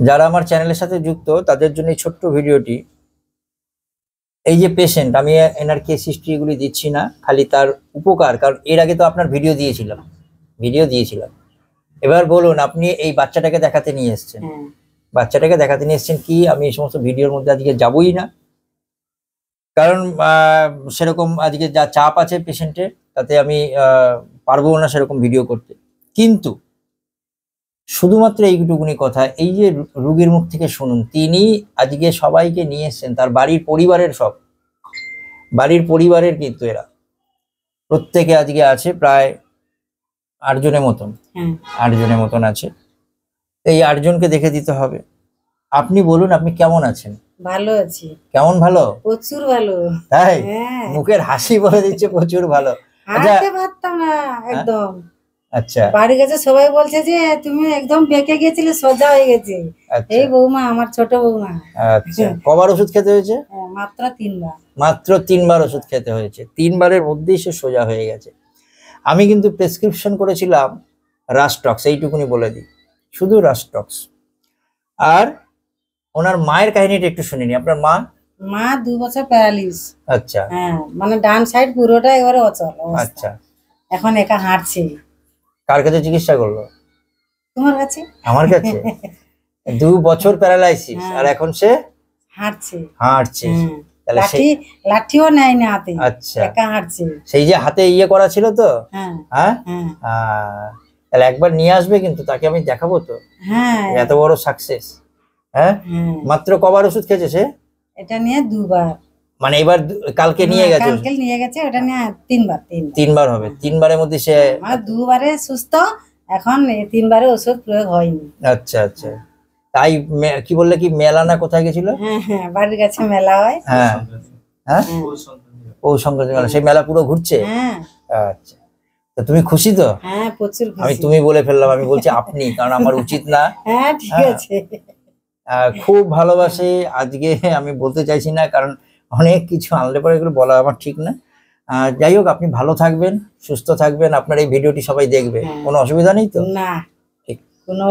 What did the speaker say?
যারা আমার চ্যানেলের সাথে যুক্ত তাদের জন্য এই ছোট্ট ভিডিওটি। এই যে পেশেন্ট, আমি এনার কেস হিস্ট্রিগুলি দিচ্ছি না, খালি তার উপকার, কারণ এর আগে তো আপনার ভিডিও দিয়েছিলাম। এবার বলুন, আপনি এই বাচ্চাটাকে দেখাতে নিয়ে এসেছেন, কি আমি এই সমস্ত ভিডিওর মধ্যে আজকে যাবই না, কারণ সেরকম আজকে যা চাপ আছে পেশেন্টের, তাতে আমি পারবো না সেরকম ভিডিও করতে। কিন্তু শুধুমাত্র এইটুকুনি কথা, এই যে রুগীর মুখ থেকে শুনুন, তিনি আজকে সবাইকে নিয়ে এসছেন, তার বাড়ির পরিবারের কিন্তু এরা প্রত্যেকে আজকে আছে, প্রায় 8 জনের মতন। 8 জনের মতন আছে। এই 8 জনকে দেখে দিতে হবে। আপনি বলুন, আপনি কেমন আছেন? ভালো আছি। কেমন ভালো? প্রচুর ভালো। তাই? মুখের হাসি বলে দিচ্ছে প্রচুর ভালো। হাঁটতে পারতাম না একদম। আচ্ছা, বাড়ি গেছে সবাই বলছে যে তুমি একদম বেঁকে গেছিলে, সোজা হয়ে গেছে। এই বৌমা, আমার ছোট বৌমা। আচ্ছা, কবার ওষুধ খেতে হয়েছে? মাত্র 3 বার। মাত্র 3 বার ওষুধ খেতে হয়েছে। 3 বারের মধ্যেই সে সোজা হয়ে গেছে। আমি কিন্তু প্রেসক্রিপশন করেছিলাম রাস্টক্স, এইটুকুনি বলে দিই, শুধু রাস্টক্স। আর ওনার মায়ের কাহিনীটা একটু শুনিনি। আপনার মা 2 বছর প্যারালিস। আচ্ছা, মানে ডান সাইড পুরোটা এবারে অচল। আচ্ছা, এখন একা হাঁটছে। কার কাছে চিকিৎসা করলো? তোমার কাছে। আমার কাছে। 2 বছর প্যারালাইসিস, আর এখন সে হাঁটছে। লাঠিও নেয় না হাতে। আচ্ছা, একা হাঁটছে। সেই যে হাতে করা ছিল তো। তাহলে একবার নিয়ে আসবে, কিন্তু তাকে আমি দেখাবো তো এত বড় সাকসেস। মাত্র কবার ওষুধ খেয়েছে সে? এটা নিয়ে 2 বার। মানে এবার কালকে নিয়ে গেছে? ওটা নিয়ে 3 বার। 3 বার হবে। 3 বারের মধ্যে সে 2 বারে সুস্থ, এখন 3 বারে ওষুধ প্রয়োগ হয়নি। আচ্ছা, আচ্ছা। তাই কি বললে, কি মেলা না কোথায় গেছিল? বাড়ির কাছে মেলা হয়। ও সংক্রান্তি মেলা, সেই মেলা পুরো ঘুরছে। আচ্ছা, তো তুমি খুশি তো? প্রচুর খুশি। আমি তুমি বলে ফেললাম, আমি বলছি আপনি, কারণ আমার উচিত না। ঠিক আছে। খুব ভালোবাসে। আজকে আমি বলতে চাইছি না, কারণ অনেক কিছু আনলে পরে এগুলো বলা আমার ঠিক না। যাই হোক, আপনি ভালো থাকবেন, সুস্থ থাকবেন, আপনার এই ভিডিওটি সবাই দেখবে, কোনো অসুবিধা নেই তো? না, কোনো